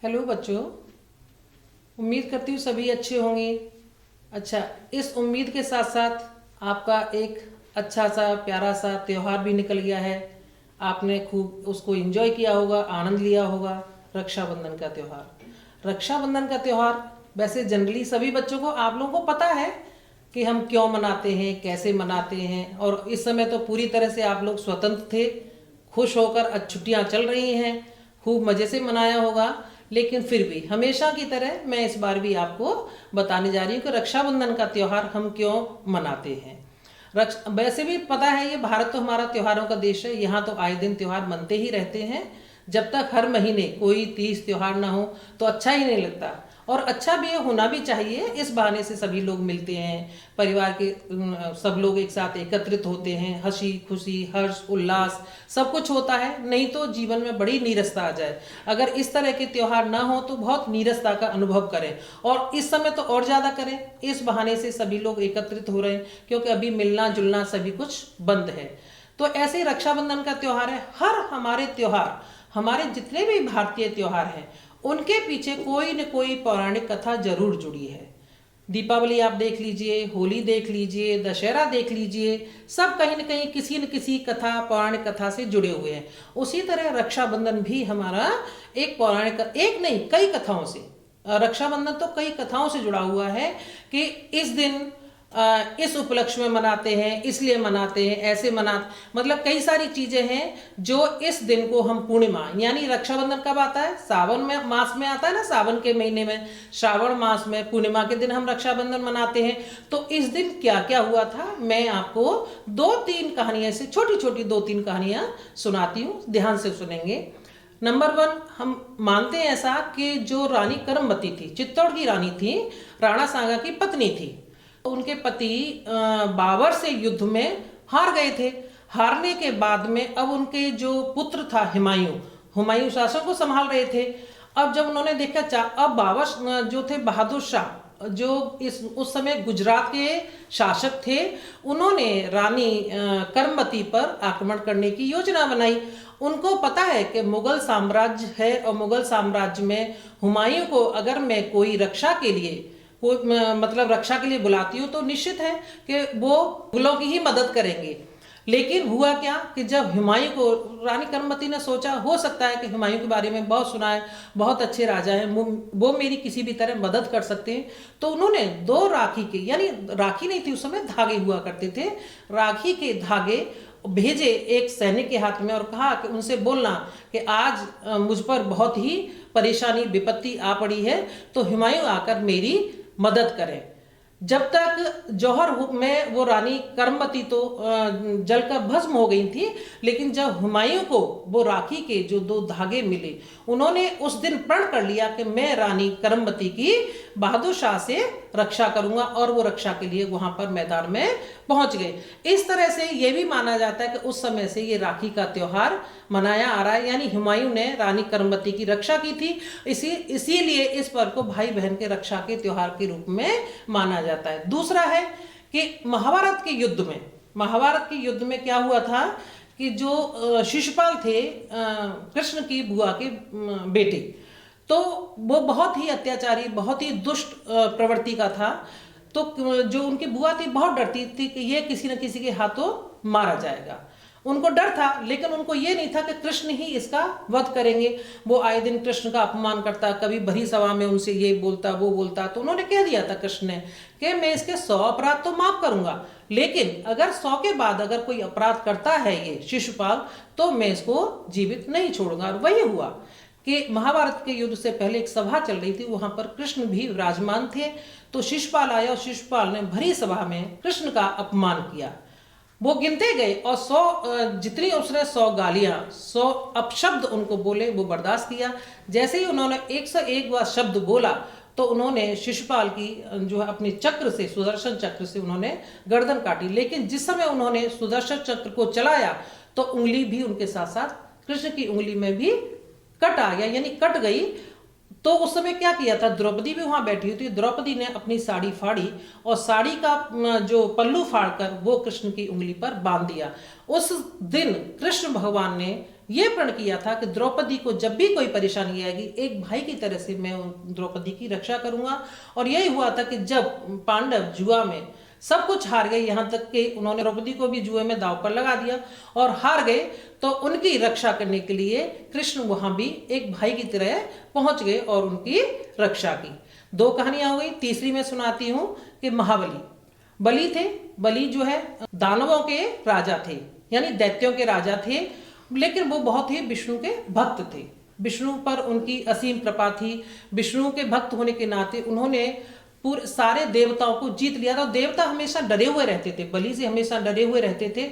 Hello बच्चों, उम्मीद करती हूँ सभी अच्छे होंगे। अच्छा, इस उम्मीद के साथ साथ आपका एक अच्छा सा प्यारा सा त्यौहार भी निकल गया है। आपने खूब उसको एंजॉय किया होगा, आनंद लिया होगा। रक्षाबंधन का त्यौहार। रक्षाबंधन का त्यौहार वैसे जनरली सभी बच्चों को, आप लोगों को पता है कि हम क्यों मनाते हैं, कैसे मनाते हैं। और इस समय तो पूरी तरह से आप लोग स्वतंत्र थे, खुश होकर आज छुट्टियां चल रही हैं, खूब मज़े से मनाया होगा। लेकिन फिर भी हमेशा की तरह मैं इस बार भी आपको बताने जा रही हूँ कि रक्षाबंधन का त्यौहार हम क्यों मनाते हैं। वैसे भी पता है, ये भारत तो हमारा त्योहारों का देश है। यहाँ तो आए दिन त्यौहार मनते ही रहते हैं। जब तक हर महीने कोई 30 त्यौहार ना हो तो अच्छा ही नहीं लगता। और अच्छा भी होना भी चाहिए। इस बहाने से सभी लोग मिलते हैं, परिवार के सब लोग एक साथ एकत्रित होते हैं, हंसी खुशी हर्ष उल्लास सब कुछ होता है। नहीं तो जीवन में बड़ी नीरसता आ जाए। अगर इस तरह के त्यौहार ना हो तो बहुत नीरसता का अनुभव करें, और इस समय तो और ज़्यादा करें। इस बहाने से सभी लोग एकत्रित हो रहे हैं, क्योंकि अभी मिलना जुलना सभी कुछ बंद है। तो ऐसे ही रक्षाबंधन का त्यौहार है। हर हमारे त्यौहार, हमारे जितने भी भारतीय त्यौहार हैं, उनके पीछे कोई न कोई पौराणिक कथा जरूर जुड़ी है। दीपावली आप देख लीजिए, होली देख लीजिए, दशहरा देख लीजिए, सब कहीं न कहीं किसी न किसी कथा, पौराणिक कथा से जुड़े हुए हैं। उसी तरह रक्षाबंधन भी हमारा एक पौराणिक, एक नहीं कई कथाओं से, रक्षाबंधन तो कई कथाओं से जुड़ा हुआ है कि इस दिन इस उपलक्ष्य में मनाते हैं, इसलिए मनाते हैं, ऐसे मना, मतलब कई सारी चीजें हैं जो इस दिन को हम पूर्णिमा, यानी रक्षाबंधन कब आता है, सावन में मास में आता है ना, सावन के महीने में, श्रावण मास में पूर्णिमा के दिन हम रक्षाबंधन मनाते हैं। तो इस दिन क्या क्या हुआ था, मैं आपको 2-3 कहानियां से, छोटी छोटी 2-3 कहानियां सुनाती हूँ, ध्यान से सुनेंगे। नंबर 1, हम मानते हैं ऐसा कि जो रानी कर्मवती थी, चित्तौड़ की रानी थी, राणा सांगा की पत्नी थी। उनके पति बाबर से युद्ध में हार गए थे। हारने के बाद में अब उनके जो पुत्र था हुमायूं, हुमायूं शासन को संभाल रहे थे। अब जब उन्होंने देखा, अब बाबर जो थे, बहादुर शाह, जो उस समय गुजरात के शासक थे, उन्होंने रानी कर्मवती पर आक्रमण करने की योजना बनाई। उनको पता है कि मुगल साम्राज्य है, और मुगल साम्राज्य में हुमायूं को अगर मैं कोई रक्षा के लिए, कोई मतलब रक्षा के लिए बुलाती हूँ, तो निश्चित है कि वो मुगलों की ही मदद करेंगे। लेकिन हुआ क्या कि जब हुमायूं को, रानी कर्मवती ने सोचा हो सकता है कि हुमायूं के बारे में बहुत सुना है, बहुत अच्छे राजा हैं, वो मेरी किसी भी तरह मदद कर सकते हैं। तो उन्होंने 2 राखी के, यानी राखी नहीं थी उस समय, धागे हुआ करते थे, राखी के धागे भेजे एक सैनिक के हाथ में, और कहा कि उनसे बोलना कि आज मुझ पर बहुत ही परेशानी विपत्ति आ पड़ी है, तो हुमायूं आकर मेरी मदद करें। जब तक जौहर में वो रानी कर्मवती तो जलकर भस्म हो गई थी, लेकिन जब हुमायूं को वो राखी के जो 2 धागे मिले, उन्होंने उस दिन प्रण कर लिया कि मैं रानी कर्मवती की बहादुर शाह से रक्षा करूंगा, और वो रक्षा के लिए वहां पर मैदान में पहुंच गए। इस तरह से ये भी माना जाता है कि उस समय से ये राखी का त्योहार मनाया आ रहा है, यानी हुमायूं ने रानी कर्मवती की रक्षा की थी, इसीलिए इस पर्व को भाई बहन के रक्षा के त्योहार के रूप में माना जाता है। दूसरा है कि महाभारत के युद्ध में, महाभारत के युद्ध में क्या हुआ था कि जो शिशुपाल थे, कृष्ण की बुआ के बेटे, तो वो बहुत ही अत्याचारी, बहुत ही दुष्ट प्रवृत्ति का था। तो जो उनकी बुआ थी बहुत डरती थी कि ये किसी न किसी के हाथों मारा जाएगा। उनको डर था, लेकिन उनको ये नहीं था कि कृष्ण ही इसका वध करेंगे। वो आए दिन कृष्ण का अपमान करता, कभी भरी सभा में उनसे ये बोलता वो बोलता। तो उन्होंने कह दिया था कृष्ण ने कि मैं इसके 100 अपराध तो माफ करूंगा, लेकिन अगर 100 के बाद अगर कोई अपराध करता है ये शिशुपाल, तो मैं इसको जीवित नहीं छोड़ूंगा। और वही हुआ कि महाभारत के युद्ध से पहले एक सभा चल रही थी, वहां पर कृष्ण भी विराजमान थे। तो शिशुपाल आया, और शिशुपाल ने भरी सभा में कृष्ण का अपमान किया। वो गिनते गए, और 100 जितनी उसने 100 गालियां, 100 अपशब्द उनको बोले, वो बर्दाश्त किया। जैसे ही उन्होंने 101 बार शब्द बोला, तो उन्होंने शिशुपाल की जो है अपने चक्र से, सुदर्शन चक्र से उन्होंने गर्दन काटी। लेकिन जिस समय उन्होंने सुदर्शन चक्र को चलाया, तो उंगली भी उनके साथ साथ कृष्ण की उंगली में भी कट आ गया, यानी कट गई। तो उस समय क्या किया था, द्रौपदी भी वहां बैठी हुई थी। द्रौपदी ने अपनी साड़ी फाड़ी, और साड़ी का जो पल्लू फाड़कर वो कृष्ण की उंगली पर बांध दिया। उस दिन कृष्ण भगवान ने ये प्रण किया था कि द्रौपदी को जब भी कोई परेशानी आएगी, एक भाई की तरह से मैं द्रौपदी की रक्षा करूंगा। और यही हुआ था कि जब पांडव जुआ में सब कुछ हार गए, यहाँ तक कि उन्होंने द्रौपदी को भी जुए में दांव पर लगा दिया और हार गए, तो उनकी रक्षा करने के लिए कृष्ण वहां भी एक भाई की तरह पहुंच गए और उनकी रक्षा की। 2 कहानियां हो गई। तीसरी मैं सुनाती हूं कि महाबली बलि थे। बलि जो है दानवों के राजा थे, यानी दैत्यों के राजा थे, लेकिन वो बहुत ही विष्णु के भक्त थे। विष्णु पर उनकी असीम कृपा थी। विष्णु के भक्त होने के नाते उन्होंने पूरे सारे देवताओं को जीत लिया था। देवता हमेशा डरे हुए रहते थे, बलि से हमेशा डरे हुए रहते थे।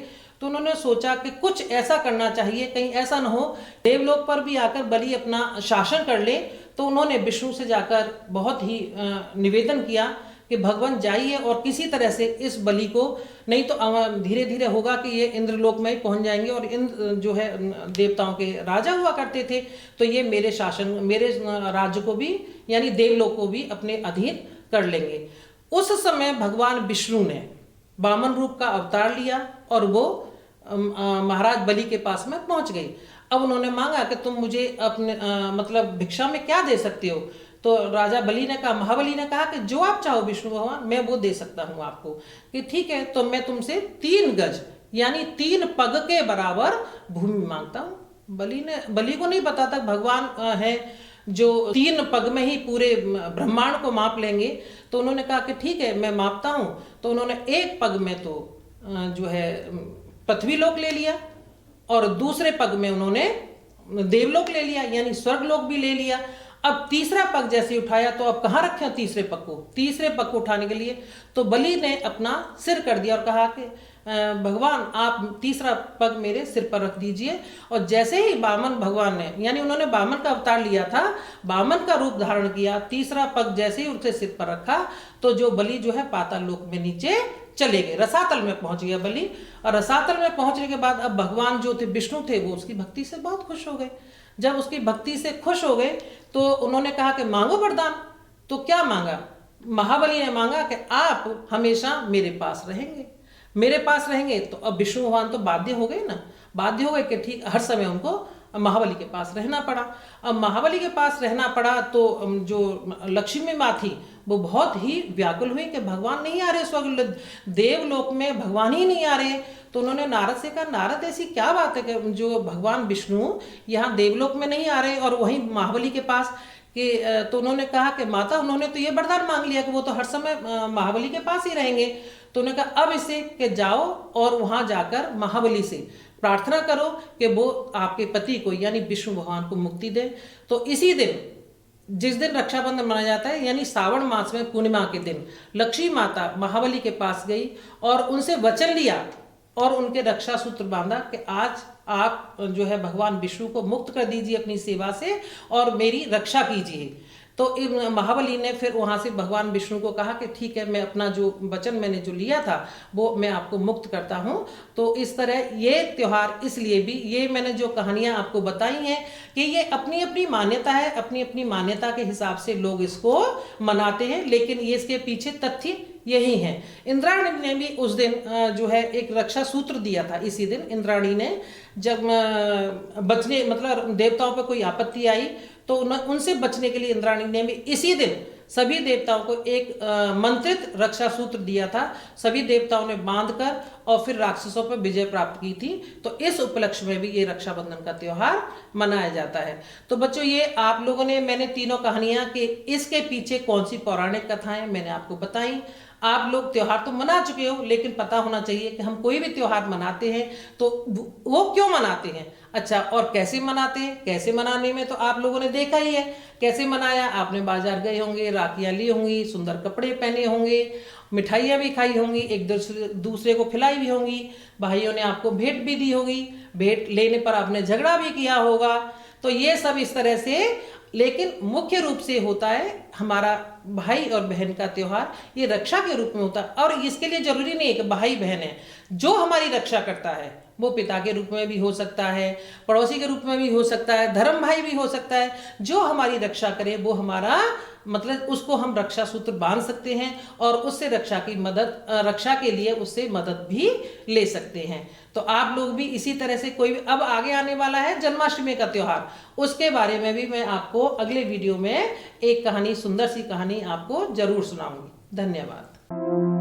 तो उन्होंने सोचा कि कुछ ऐसा करना चाहिए, कहीं ऐसा ना हो देवलोक पर भी आकर बलि अपना शासन कर ले। तो उन्होंने विष्णु से जाकर बहुत ही निवेदन किया कि भगवान जाइए और किसी तरह से इस बलि को, नहीं तो धीरे धीरे होगा कि ये इंद्रलोक में ही पहुंच जाएंगे, और इंद्र जो है देवताओं के राजा हुआ करते थे, तो ये मेरे शासन, मेरे राज्य को भी यानी देवलोक को भी अपने अधीन कर लेंगे। उस समय भगवान विष्णु ने वामन रूप का अवतार लिया और वो महाराज बलि के पास में पहुंच गई। अब उन्होंने मांगा कि तुम मुझे अपने मतलब भिक्षा में क्या दे सकते हो। तो राजा बलि ने कहा, महाबली ने कहा कि जो आप चाहो विष्णु भगवान, मैं वो दे सकता हूं आपको। कि ठीक है, तो मैं तुमसे 3 गज यानी 3 पग के बराबर भूमि मांगता हूं। बलि को नहीं पता था भगवान है जो 3 पग में ही पूरे ब्रह्मांड को माप लेंगे। तो उन्होंने कहा कि ठीक है, मैं मापता हूं। तो उन्होंने 1 पग में तो जो है पृथ्वी लोक ले लिया, और दूसरे पग में उन्होंने देवलोक ले लिया, यानी स्वर्गलोक भी ले लिया। अब तीसरा पग जैसे उठाया, तो अब कहाँ रखे तीसरे पग को? तीसरे पग को उठाने के लिए तो बलि ने अपना सिर कर दिया और कहा कि भगवान आप तीसरा पग मेरे सिर पर रख दीजिए। और जैसे ही वामन भगवान ने, यानी उन्होंने वामन का अवतार लिया था, वामन का रूप धारण किया, तीसरा पग जैसे ही उनके सिर पर रखा, तो जो बलि जो है पाताल लोक में नीचे चले गए, रसातल में पहुंच गया बलि। और रसातल में पहुंचने के बाद अब भगवान जो थे विष्णु थे, वो उसकी भक्ति से बहुत खुश हो गए। जब उसकी भक्ति से खुश हो गए तो उन्होंने कहा कि मांगो वरदान। तो क्या मांगा? महाबली ने मांगा कि आप हमेशा मेरे पास रहेंगे, मेरे पास रहेंगे। तो अब विष्णु भगवान तो बाध्य हो गए ना, बाध्य हो गए कि ठीक हर समय उनको महाबली के पास रहना पड़ा। अब महाबली के पास रहना पड़ा तो जो लक्ष्मी माँ थी वो बहुत ही व्याकुल हुई कि भगवान नहीं आ रहे स्वर्ग देवलोक में, भगवान ही नहीं आ रहे। तो उन्होंने नारद से कहा, नारद ऐसी क्या बात है कि जो भगवान विष्णु यहाँ देवलोक में नहीं आ रहे और वहीं महाबली के पास कि तो उन्होंने कहा कि माता, उन्होंने तो ये वरदान मांग लिया कि वो तो हर समय महाबली के पास ही रहेंगे। तो उन्होंने कहा अब इसे कि जाओ और वहां जाकर महाबली से प्रार्थना करो कि वो आपके पति को यानी विष्णु भगवान को मुक्ति दे। तो इसी दिन, जिस दिन रक्षाबंधन मनाया जाता है, यानी श्रावण मास में पूर्णिमा के दिन, लक्ष्मी माता महाबली के पास गई और उनसे वचन लिया और उनके रक्षा सूत्र बांधा कि आज आप जो है भगवान विष्णु को मुक्त कर दीजिए अपनी सेवा से और मेरी रक्षा कीजिए। तो महाबली ने फिर वहां से भगवान विष्णु को कहा कि ठीक है, मैं अपना जो वचन मैंने जो लिया था वो मैं आपको मुक्त करता हूं। तो इस तरह ये त्योहार इसलिए भी, ये मैंने जो कहानियां आपको बताई हैं कि ये अपनी अपनी मान्यता है, अपनी अपनी मान्यता के हिसाब से लोग इसको मनाते हैं, लेकिन ये इसके पीछे तथ्य यही है। इंद्राणी ने भी उस दिन जो है एक रक्षा सूत्र दिया था। इसी दिन इंद्राणी ने जब बचने मतलब देवताओं पर कोई आपत्ति आई तो उनसे बचने के लिए इंद्राणी ने भी इसी दिन सभी देवताओं को एक मंत्रित रक्षा सूत्र दिया था। सभी देवताओं ने बांधकर और फिर राक्षसों पर विजय प्राप्त की थी। तो इस उपलक्ष्य में भी ये रक्षाबंधन का त्योहार मनाया जाता है। तो बच्चों, ये आप लोगों ने, मैंने तीनों कहानियां कि इसके पीछे कौन सी पौराणिक कथाएं मैंने आपको बताई। आप लोग त्योहार तो मना चुके हो, लेकिन पता होना चाहिए कि हम कोई भी त्योहार मनाते हैं तो वो क्यों मनाते हैं, अच्छा, और कैसे मनाते हैं। कैसे मनाने में तो आप लोगों ने देखा ही है कैसे मनाया। आपने बाजार गए होंगे, राखियां ली होंगी, सुंदर कपड़े पहने होंगे, मिठाइयाँ भी खाई होंगी, एक दूसरे को खिलाई भी होंगी, भाइयों ने आपको भेंट भी दी होगी, भेंट लेने पर आपने झगड़ा भी किया होगा। तो ये सब इस तरह से, लेकिन मुख्य रूप से होता है हमारा भाई और बहन का त्योहार, ये रक्षा के रूप में होता है। और इसके लिए जरूरी नहीं है कि भाई बहन है, जो हमारी रक्षा करता है वो पिता के रूप में भी हो सकता है, पड़ोसी के रूप में भी हो सकता है, धर्म भाई भी हो सकता है। जो हमारी रक्षा करे वो हमारा मतलब उसको हम रक्षा सूत्र बांध सकते हैं और उससे रक्षा के लिए उससे मदद भी ले सकते हैं। तो आप लोग भी इसी तरह से कोई अब आगे आने वाला है जन्माष्टमी का त्योहार, उसके बारे में भी मैं आपको अगले वीडियो में एक कहानी, सुंदर सी कहानी आपको जरूर सुनाऊंगी। धन्यवाद।